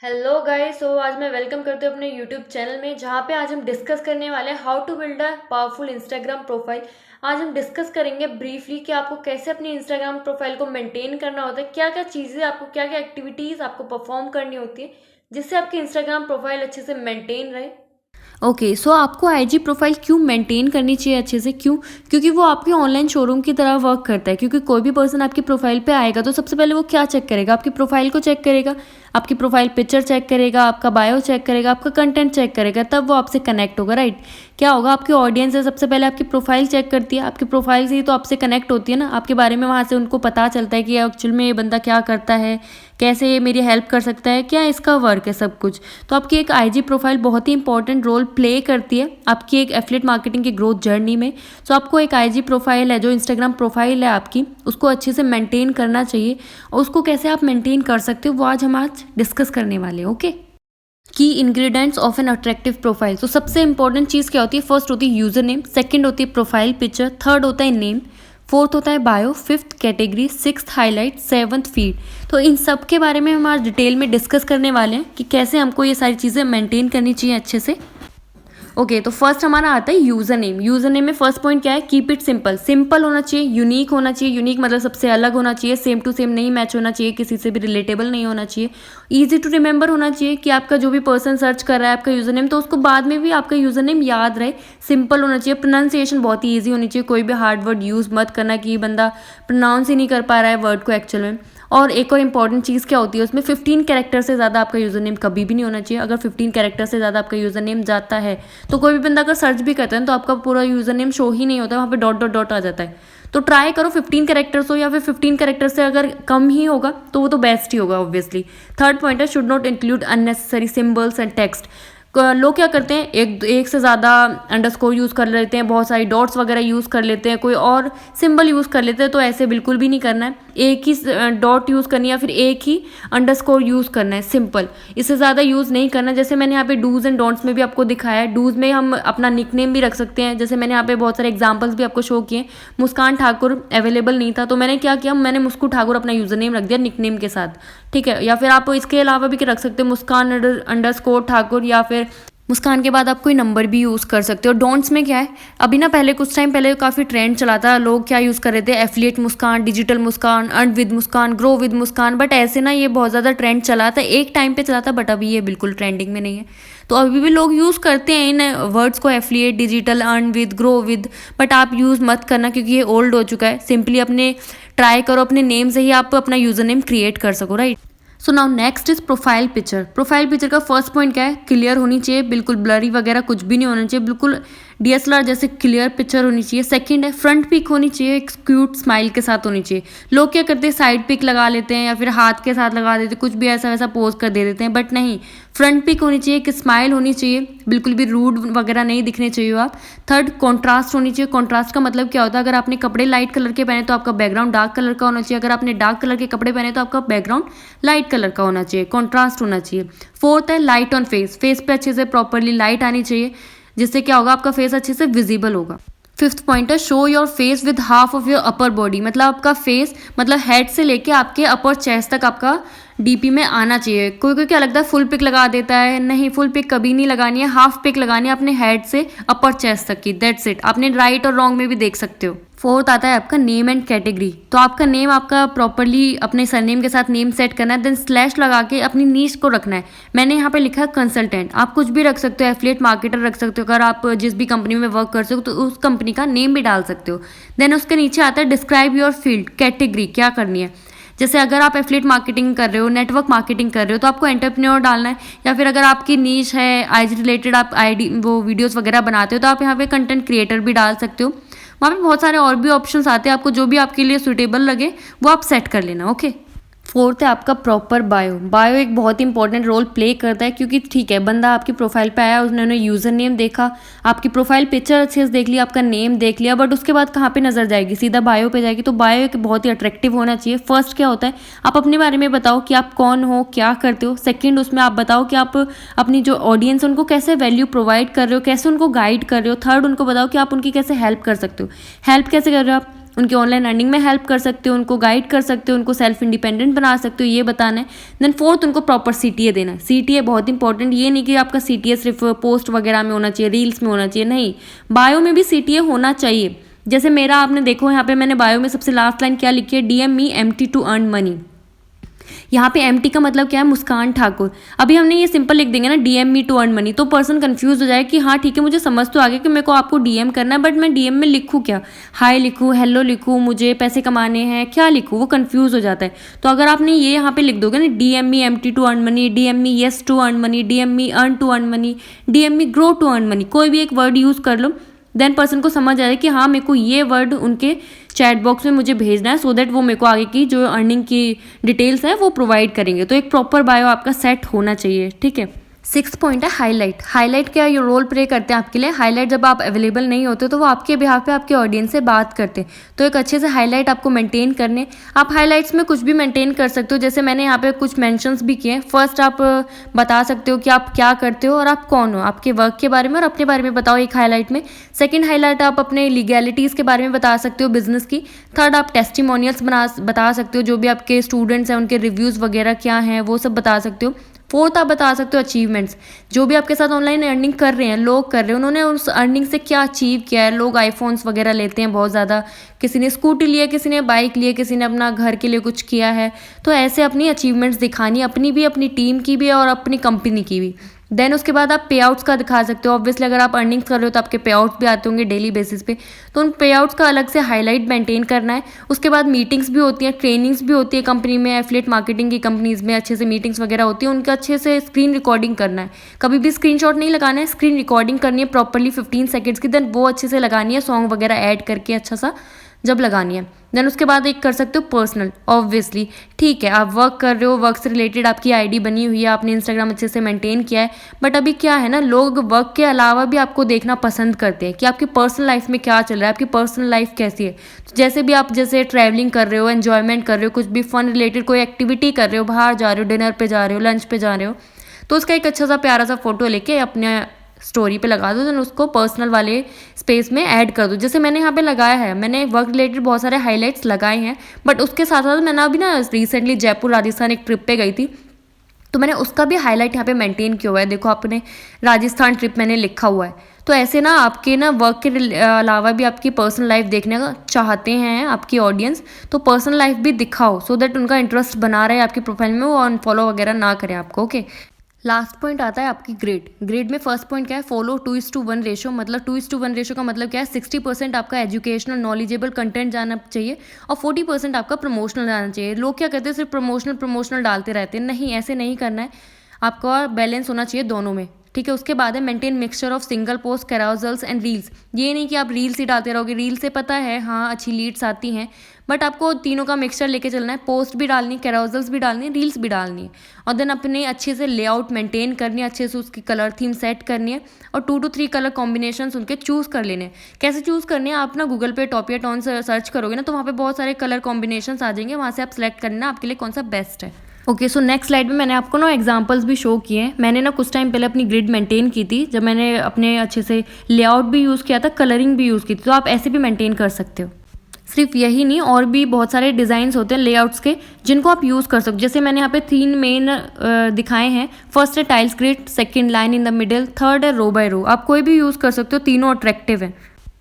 Hello guys. आज मैं welcome करती हूँ अपने यूट्यूब चैनल में, जहाँ पे आज हम डिस्कस करने वाले हैं how to build a powerful Instagram profile. आज हम डिस्कस करेंगे ब्रीफली कि आपको कैसे अपनी इंस्टाग्राम प्रोफाइल को मेंटेन करना होता है, क्या क्या चीज़ें आपको, क्या क्या एक्टिविटीज़ आपको परफॉर्म करनी होती है जिससे आपकी इंस्टाग्राम प्रोफाइल अच्छे से मेंटेन रहे। ओके सो आपको आईजी प्रोफाइल क्यों मेंटेन करनी चाहिए अच्छे से, क्यों? क्योंकि वो आपके ऑनलाइन शोरूम की तरह वर्क करता है। क्योंकि कोई भी पर्सन आपकी प्रोफाइल पे आएगा तो सबसे पहले वो क्या चेक करेगा? आपकी प्रोफाइल को चेक करेगा, आपकी प्रोफाइल पिक्चर चेक करेगा, आपका बायो चेक करेगा, आपका कंटेंट चेक करेगा, तब वो आपसे कनेक्ट होगा, राइट? क्या होगा, आपकी ऑडियंस है, सबसे पहले आपकी प्रोफाइल चेक करती है, आपकी प्रोफाइल से ही तो आपसे कनेक्ट होती है ना, आपके बारे में वहाँ से उनको पता चलता है कि एक्चुअल में ये बंदा क्या करता है, कैसे ये मेरी हेल्प कर सकता है, क्या इसका वर्क है, सब कुछ। तो आपकी एक आईजी प्रोफाइल बहुत ही इंपॉर्टेंट रोल प्ले करती है आपकी एक एफिलिएट मार्केटिंग की ग्रोथ जर्नी में। सो आपको एक आईजी प्रोफाइल है, जो इंस्टाग्राम प्रोफाइल है आपकी, उसको अच्छे से मेंटेन करना चाहिए। और उसको कैसे आप मेंटेन कर सकते हो वो आज डिस्कस करने वाले हैं। ओके, की ingredients of an attractive profile. तो सबसे इंपॉर्टेंट चीज़ क्या होती है? फर्स्ट होती है यूजर नेम, सेकंड होती है प्रोफाइल पिक्चर, थर्ड होता है नेम, फोर्थ होता है bio, fifth category, sixth highlight, seventh feed. तो इन सब के बारे में हम आज डिटेल में डिस्कस करने वाले हैं कि कैसे हमको ये सारी चीज़ें मेंटेन करनी चाहिए अच्छे से। ओके, तो फर्स्ट हमारा आता है यूजर नेम। यूजर नेम में फर्स्ट पॉइंट क्या है? Keep it simple. सिंपल होना चाहिए, यूनिक होना चाहिए। यूनिक मतलब सबसे अलग होना चाहिए, सेम टू सेम नहीं मैच होना चाहिए, किसी से भी रिलेटेबल नहीं होना चाहिए। ईजी टू रिमेंबर होना चाहिए कि आपका जो भी पर्सन सर्च कर रहा है आपका यूजर नेम, तो उसको बाद में भी आपका यूजर नेम याद रहे। सिंपल होना चाहिए, प्रोनाउंसिएशन बहुत ही ईजी होनी चाहिए, कोई भी हार्ड वर्ड यूज़ मत करना कि बंदा प्रोनाउंस ही नहीं कर पा रहा है वर्ड को एक्चुअल में। और एक और इंपॉर्टेंट चीज़ क्या होती है उसमें, 15 कैरेक्टर से ज़्यादा आपका यूज़र नेम कभी भी नहीं होना चाहिए। अगर 15 कैरेक्टर से ज़्यादा आपका यूज़र नेम जाता है तो कोई भी बंदा अगर सर्च भी करता है तो आपका पूरा यूज़र नेम शो ही नहीं होता है, वहाँ पे डॉट डॉट डॉट आ जाता है। तो ट्राई करो 15 कैरेक्टर्स हो, या फिर 15 कैरेक्टर से अगर कम ही होगा तो वो तो बेस्ट ही होगा ऑब्वियसली। थर्ड पॉइंट है, should not include unnecessary symbols and text. लोग क्या करते हैं, एक से ज़्यादा अंडरस्कोर यूज़ कर लेते हैं, बहुत सारी डॉट्स वगैरह यूज़ कर लेते हैं, कोई और सिंबल यूज़ कर लेते हैं। तो ऐसे बिल्कुल भी नहीं करना है। एक ही डॉट यूज़ करनी है या फिर एक ही अंडरस्कोर यूज़ करना है, सिंपल। इससे ज़्यादा यूज़ नहीं करना। जैसे मैंने यहाँ पे डूज एंड डोंट्स में भी आपको दिखाया है, डूज में हम अपना निकनेम भी रख सकते हैं। जैसे मैंने यहाँ पे बहुत सारे एग्जाम्पल्स भी आपको शो किए। मुस्कान ठाकुर अवेलेबल नहीं था तो मैंने क्या किया, मैंने मुस्कू ठाकुर अपना यूज़र नेम रख दिया निकनेम के साथ, ठीक है। या फिर आप इसके अलावा भी रख सकते हैं मुस्कान अंडरस्कोर ठाकुर, या फिर मुस्कान के बाद आप कोई नंबर भी यूज़ कर सकते हो। डोंट्स में क्या है, अभी ना पहले कुछ टाइम पहले काफ़ी ट्रेंड चला था, लोग क्या यूज़ कर रहे थे, affiliate Muskan, digital Muskan, earn with Muskan, grow with Muskan. But ऐसे ना ये बहुत ज़्यादा ट्रेंड चला था, एक टाइम पे चला था, बट अभी ये बिल्कुल ट्रेंडिंग में नहीं है। तो अभी भी लोग यूज़ करते हैं इन वर्ड्स को, affiliate, digital, earn with, grow with. But आप यूज़ मत करना क्योंकि ये ओल्ड हो चुका है। सिंपली अपने ट्राई करो अपने नेम से ही आप अपना यूज़र नेम क्रिएट कर सको, right? So now next is profile picture. Profile picture का फर्स्ट पॉइंट क्या है? क्लियर होनी चाहिए, बिल्कुल ब्लरी वगैरह कुछ भी नहीं होना चाहिए, बिल्कुल डीएसएलआर जैसे क्लियर पिक्चर होनी चाहिए। सेकंड है, फ्रंट पिक होनी चाहिए, एक क्यूट स्माइल के साथ होनी चाहिए। लोग क्या करते हैं, साइड पिक लगा लेते हैं या फिर हाथ के साथ लगा देते हैं, कुछ भी ऐसा वैसा पोज कर दे देते हैं। बट नहीं, फ्रंट पिक होनी चाहिए, एक स्माइल होनी चाहिए, बिल्कुल भी रूड वगैरह नहीं दिखने चाहिए आप। थर्ड, कॉन्ट्रास्ट होनी चाहिए। कॉन्ट्रास्ट का मतलब क्या होता है, अगर आपने कपड़े लाइट कलर के पहने तो आपका बैकग्राउंड डार्क कलर का होना चाहिए, अगर आपने डार्क कलर के कपड़े पहने तो आपका बैकग्राउंड लाइट कलर का होना चाहिए, कॉन्ट्रास्ट होना चाहिए। फोर्थ है, लाइट ऑन फेस। फेस पे अच्छे से प्रॉपरली लाइट आनी चाहिए, जिससे क्या होगा, आपका फेस अच्छे से विजिबल होगा। फिफ्थ पॉइंट है, show your face with half of your upper body. मतलब आपका फेस, मतलब हेड से लेके आपके अपर चेस्ट तक आपका डीपी में आना चाहिए। कोई कोई क्या लगता है फुल पिक लगा देता है, नहीं, फुल पिक कभी नहीं लगानी है, हाफ पिक लगानी है अपने हेड से अपर चेस्ट तक की, दैट्स इट। आपने राइट और रॉन्ग में भी देख सकते हो। फोर्थ आता है आपका नेम एंड कैटेगरी। तो आपका नेम आपका प्रॉपरली अपने सरनेम के साथ नेम सेट करना है, देन स्लैश लगा के अपनी नीश को रखना है। मैंने यहाँ पे लिखा है कंसल्टेंट, आप कुछ भी रख सकते हो, एफिलिएट मार्केटर रख सकते हो, अगर आप जिस भी कंपनी में वर्क करते हो तो उस कंपनी का नेम भी डाल सकते हो। देन उसके नीचे आता है डिस्क्राइब योर फील्ड, कैटेगरी क्या करनी है। जैसे अगर आप एफिलिएट मार्केटिंग कर रहे हो, नेटवर्क मार्केटिंग कर रहे हो, तो आपको एंटरप्रेन्योर डालना है। या फिर अगर आपकी नीश है आईजी रिलेटेड, आप आईडी वो वीडियोस वगैरह बनाते हो, तो आप यहाँ पे कंटेंट क्रिएटर भी डाल सकते हो। वहाँ पे बहुत सारे और भी ऑप्शंस आते हैं, आपको जो भी आपके लिए सुटेबल लगे वो आप सेट कर लेना, ओके। फोर्थ है आपका प्रॉपर बायो। बायो एक बहुत इंपॉर्टेंट रोल प्ले करता है, क्योंकि ठीक है, बंदा आपकी प्रोफाइल पे आया, उसने यूज़र नेम देखा, आपकी प्रोफाइल पिक्चर अच्छे से देख लिया, आपका नेम देख लिया, बट उसके बाद कहाँ पे नजर जाएगी? सीधा बायो पे जाएगी। तो बायो एक बहुत ही अट्रैक्टिव होना चाहिए। फर्स्ट क्या होता है, आप अपने बारे में बताओ कि आप कौन हो, क्या करते हो। सेकंड, उसमें आप बताओ कि आप अपनी जो ऑडियंस है उनको कैसे वैल्यू प्रोवाइड कर रहे हो, कैसे उनको गाइड कर रहे हो। थर्ड, उनको बताओ कि आप उनकी कैसे हेल्प कर सकते हो। हेल्प कैसे कर रहे हो आप? उनकी ऑनलाइन अर्निंग में हेल्प कर सकते हो, उनको गाइड कर सकते हो, उनको सेल्फ इंडिपेंडेंट बना सकते हो, ये बताना है। देन फोर्थ, उनको प्रॉपर CTA देना है। CTA बहुत इंपॉर्टेंट, ये नहीं कि आपका CTA सिर्फ पोस्ट वगैरह में होना चाहिए, रील्स में होना चाहिए, नहीं, बायो में भी CTA होना चाहिए। जैसे मेरा आपने देखो यहाँ पे मैंने बायो में सबसे लास्ट लाइन क्या लिखी है, DM me empty to earn money। यहाँ पे एम्प्टी का मतलब क्या है, मुस्कान ठाकुर। अभी हमने ये सिंपल लिख देंगे ना, DM me to earn money, तो पर्सन कंफ्यूज हो जाए कि हाँ ठीक है मुझे समझ तो आ गया कि मेरे को आपको DM करना है, बट मैं DM में लिखूँ क्या, हाय लिखूँ, हेलो लिखूँ, मुझे पैसे कमाने हैं, क्या लिखूँ, वो कंफ्यूज हो जाता है। तो अगर आपने ये यहाँ पे लिख दोगे ना, DM me empty to earn money, DM me yes to earn money, DM me earn to earn money, DM me grow to earn money, कोई भी एक वर्ड यूज़ कर लो, देन पर्सन को समझ आए कि हाँ मेरे को ये वर्ड उनके चैट बॉक्स में मुझे भेजना है, सो दैट वो मेरे को आगे की जो अर्निंग की डिटेल्स है वो प्रोवाइड करेंगे। तो एक प्रॉपर बायो आपका सेट होना चाहिए, ठीक है। 6th पॉइंट है हाईलाइट। हाईलाइट क्या ये रोल प्ले करते हैं आपके लिए। हाईलाइट जब आप अवेलेबल नहीं होते तो वो आपके बिहाफ पे आपके ऑडियंस से बात करते हैं, तो एक अच्छे से हाईलाइट आपको मेंटेन करने। आप हाईलाइट्स में कुछ भी मेंटेन कर सकते हो, जैसे मैंने यहाँ पे कुछ मेंशंस भी किए। फर्स्ट आप बता सकते हो कि आप क्या करते हो और आप कौन हो, आपके वर्क के बारे में और अपने बारे में बताओ एक हाईलाइट में। सेकेंड हाईलाइट आप अपने लीगैलिटीज़ के बारे में बता सकते हो बिजनेस की। थर्ड आप टेस्टिमोनियल्स बता सकते हो, जो भी आपके स्टूडेंट्स हैं उनके रिव्यूज़ वगैरह क्या हैं वो सब बता सकते हो। फोर्थ आप बता सकते हो अचीवमेंट्स, जो भी आपके साथ ऑनलाइन अर्निंग कर रहे हैं, लोग कर रहे हैं, उन्होंने उस अर्निंग से क्या अचीव किया है। लोग आईफोन्स वगैरह लेते हैं बहुत ज़्यादा, किसी ने स्कूटी लिया, किसी ने बाइक लिया, किसी ने अपना घर के लिए कुछ किया है। तो ऐसे अपनी अचीवमेंट्स दिखानी, अपनी भी, अपनी टीम की भी और अपनी कंपनी की भी। देन उसके बाद आप पे आउट्स का दिखा सकते हो। ऑब्वियसली अगर आप अर्निंग्स कर रहे हो तो आपके पे आउट्स भी आते होंगे डेली बेसिस पे, तो उन पे आउट्स का अलग से हाईलाइट मेंटेन करना है। उसके बाद मीटिंग्स भी होती हैं, ट्रेनिंग्स भी होती है कंपनी में, एफिलिएट मार्केटिंग की कंपनीज में अच्छे से मीटिंग्स वगैरह होती है, उनका अच्छे से स्क्रीन रिकॉर्डिंग करना है। कभी भी स्क्रीनशॉट नहीं लगाना है, स्क्रीन रिकॉर्डिंग करनी है प्रॉपरली 15 सेकेंड्स की, देन वो अच्छे से लगानी है, सॉन्ग वगैरह ऐड करके अच्छा सा जब लगानी है। देन उसके बाद एक कर सकते हो पर्सनल। ऑब्वियसली ठीक है, आप वर्क कर रहे हो, वर्क से रिलेटेड आपकी आईडी बनी हुई है, आपने इंस्टाग्राम अच्छे से मेंटेन किया है, बट अभी क्या है ना, लोग वर्क के अलावा भी आपको देखना पसंद करते हैं कि आपकी पर्सनल लाइफ में क्या चल रहा है, आपकी पर्सनल लाइफ कैसी है। तो जैसे भी आप जैसे ट्रैवलिंग कर रहे हो, एन्जॉयमेंट कर रहे हो, कुछ भी फन रिलेटेड कोई एक्टिविटी कर रहे हो, बाहर जा रहे हो, डिनर पे जा रहे हो, लंच पे जा रहे हो, तो उसका एक अच्छा सा प्यारा सा फोटो लेके अपने स्टोरी पे लगा दो, देन उसको पर्सनल वाले स्पेस में ऐड कर दो। जैसे मैंने यहाँ पे लगाया है, मैंने वर्क रिलेटेड बहुत सारे हाईलाइट्स लगाए हैं, बट उसके साथ साथ मैंने अभी ना रिसेंटली जयपुर राजस्थान एक ट्रिप पे गई थी, तो मैंने उसका भी हाईलाइट यहाँ पे मेंटेन किया हुआ है। देखो आपने राजस्थान ट्रिप मैंने लिखा हुआ है। तो ऐसे ना आपके ना वर्क के अलावा भी आपकी पर्सनल लाइफ देखने का चाहते हैं आपकी ऑडियंस, तो पर्सनल लाइफ भी दिखाओ, सो दैट उनका इंटरेस्ट बना रहे आपकी प्रोफाइल में, वो अनफॉलो वगैरह ना करें आपको। ओके, लास्ट पॉइंट आता है आपकी ग्रेड। ग्रेड में फर्स्ट पॉइंट क्या है, फॉलो 2:1 रेशो। मतलब 2:1 रेशो का मतलब क्या है, 60% आपका एजुकेशनल नॉलेजेबल कंटेंट जाना चाहिए और 40% आपका प्रमोशनल जाना चाहिए। लोग क्या कहते हैं, सिर्फ प्रमोशनल डालते रहते हैं, नहीं, ऐसे नहीं करना है, आपका बैलेंस होना चाहिए दोनों में, ठीक है। उसके बाद है maintain mixture of single post, carousels and reels. ये नहीं कि आप रील्स ही डालते रहोगे, रील से पता है हाँ अच्छी लीड्स आती हैं, बट आपको तीनों का मिक्सचर लेके चलना है, पोस्ट भी डालनी, कैराउजल्स भी डालनी, रील्स भी डालनी है, और देन अपने अच्छे से लेआउट मेंटेन करनी है, अच्छे से उसकी कलर थीम सेट करनी है, और 2 to 3 कलर कॉम्बिनेशन उनके चूज़ कर लेने हैं। कैसे चूज़ करने हैं, आप ना गूगल पे टॉपिया टॉन सर्च करोगे ना, तो वहाँ पे बहुत सारे कलर कॉम्बिनेशन आ जाएंगे, वहाँ से आप सेलेक्ट करना आपके लिए कौन सा बेस्ट है। ओके, सो नेक्स्ट स्लाइड में मैंने आपको ना एग्जांपल्स भी शो किए हैं। मैंने ना कुछ टाइम पहले अपनी ग्रिड मेंटेन की थी, जब मैंने अपने अच्छे से लेआउट भी यूज़ किया था, कलरिंग भी यूज़ की थी, तो आप ऐसे भी मेंटेन कर सकते हो। सिर्फ यही नहीं, और भी बहुत सारे डिज़ाइंस होते हैं लेआउट्स के जिनको आप यूज़ कर सकते हो। जैसे मैंने यहाँ पे 3 मेन दिखाए हैं। फर्स्ट है tiles grid, second line in the middle, third है रो बाय रो। आप कोई भी यूज़ कर सकते हो, तीनों अट्रैक्टिव हैं।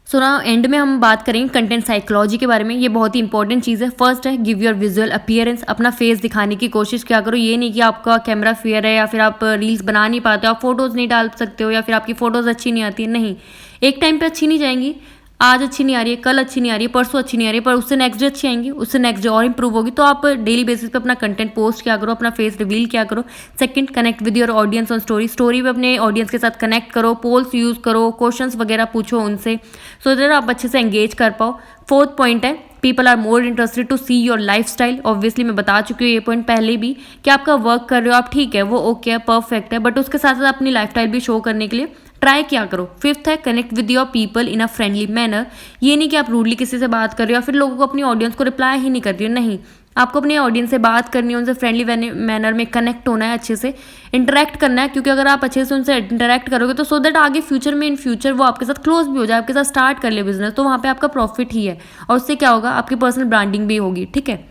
सो ना एंड में हम बात करेंगे कंटेंट साइकोलॉजी के बारे में। ये बहुत ही इंपॉर्टेंट चीज़ है। फर्स्ट है गिव योर विजुअल अपीयरेंस। अपना फेस दिखाने की कोशिश क्या करो, ये नहीं कि आपका कैमरा फेयर है या फिर आप रील्स बना नहीं पाते हो, आप फोटोज़ नहीं डाल सकते हो, या फिर आपकी फ़ोटोज़ अच्छी नहीं आती है। नहीं, एक टाइम पे अच्छी नहीं जाएंगी, आज अच्छी नहीं आ रही है, कल अच्छी नहीं आ रही है, परसों अच्छी नहीं आ रही है, पर उससे नेक्स्ट डे अच्छी आएंगी, उससे नेक्स्ट डे और इंप्रूव होगी। तो आप डेली बेसिस पे अपना कंटेंट पोस्ट क्या करो, अपना फेस रिवील क्या करो। Second, connect with your audience on story. Story पे अपने ऑडियंस के साथ कनेक्ट करो, पोल्स यूज़ करो, क्वेश्चंस वगैरह पूछो उनसे, सो दैट आप अच्छे से एंगेज कर पाओ। फोर्थ पॉइंट है people are more interested to see your life style. Obviously मैं बता चुकी हूँ ये पॉइंट पहले भी, कि आपका वर्क कर रहे हो आप, ठीक है वो ओके है, परफेक्ट है, बट उसके साथ साथ अपनी लाइफ स्टाइल भी शो करने के लिए ट्राई क्या करो। फिफ्थ है connect with your people in a friendly manner. ये नहीं कि आप रूडली किसी से बात कर रहे हो या फिर लोगों को, अपनी ऑडियंस को रिप्लाई ही नहीं कर रही हो, नहीं, आपको अपने ऑडियंस से बात करनी है, उनसे फ्रेंडली मैनर में कनेक्ट होना है, अच्छे से इंटरेक्ट करना है, क्योंकि अगर आप अच्छे से उनसे इंटरेक्ट करोगे तो सो दैट आगे फ्यूचर में इन फ्यूचर वो आपके साथ क्लोज भी हो जाए, आपके साथ स्टार्ट कर ले बिजनेस, तो वहाँ पे आपका प्रॉफिट ही है और उससे क्या होगा, आपकी पर्सनल ब्रांडिंग भी होगी। ठीक है,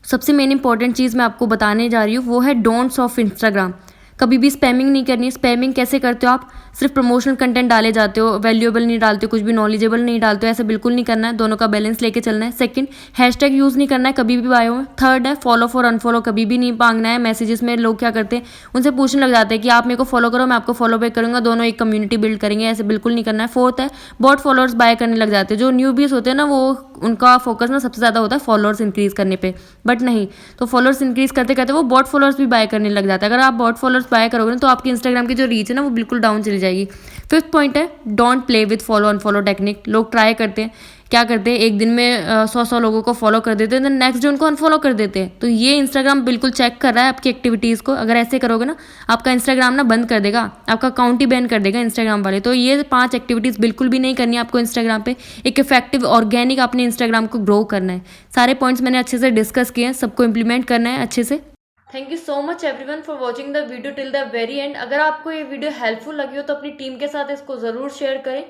सबसे मेन इंपॉर्टेंट चीज़ मैं आपको बताने जा रही हूँ वो है डोंट्स ऑफ इंस्टाग्राम। कभी भी स्पैमिंग नहीं करनी है। स्पैमिंग कैसे करते हो आप, सिर्फ प्रमोशनल कंटेंट डाले जाते हो, वैल्यूएबल नहीं डालते हो, कुछ भी नॉलेजेबल नहीं डालते हो, ऐसे बिल्कुल नहीं करना है, दोनों का बैलेंस लेके चलना है। सेकंड, हैशटैग यूज़ नहीं करना है कभी भी बायो में। थर्ड है, फॉलो फॉर अनफॉलो कभी भी नहीं मांगना है। मैसेजेस में लोग क्या करते हैं, उनसे पूछने लग जाते हैं कि आप मेरे को फॉलो करो, मैं आपको फॉलो बैक करूँगा, दोनों एक कम्युनिटी बिल्ड करेंगे, ऐसे बिल्कुल नहीं करना है। फोर्थ है, बॉट फॉलोअर्स बाय करने लग जाते हैं। जो न्यूबीज होते हैं ना, वो उनका फोकस ना सबसे ज़्यादा होता है फॉलोअर्स इंक्रीज करने पे, बट नहीं, तो फॉलोअर्स इंक्रीज करते करते वो बॉट फॉलोअर्स भी बाय करने लग जाता है। अगर आप बॉट फॉलोअर्स बाय करोगे ना तो आपकी इंस्टाग्राम की जो रीच है ना वो बिल्कुल डाउन चली जाएगी। फिफ्थ पॉइंट है, don't play with follow unfollow technique. लोग ट्राई करते हैं, क्या करते हैं, एक दिन में 100 लोगों को फॉलो कर देते हैं, देन नेक्स्ट डे उनको अनफॉलो कर देते हैं। तो ये इंस्टाग्राम बिल्कुल चेक कर रहा है आपकी एक्टिविटीज़ को। अगर ऐसे करोगे ना, आपका इंस्टाग्राम ना बंद कर देगा, आपका अकाउंट ही बैन कर देगा इंस्टाग्राम वाले। तो ये 5 एक्टिविटीज़ बिल्कुल भी नहीं करनी है आपको इंस्टाग्राम पे। एक इफेक्टिव ऑर्गेनिक अपने इंस्टाग्राम को ग्रो करना है। सारे पॉइंट्स मैंने अच्छे से डिस्कस किए हैं, सबको इंप्लीमेंट करना है अच्छे से। Thank you so much everyone for watching the video till the very and. अगर आपको ये वीडियो हेल्पफुल लगी हो तो अपनी टीम के साथ इसको ज़रूर शेयर करें।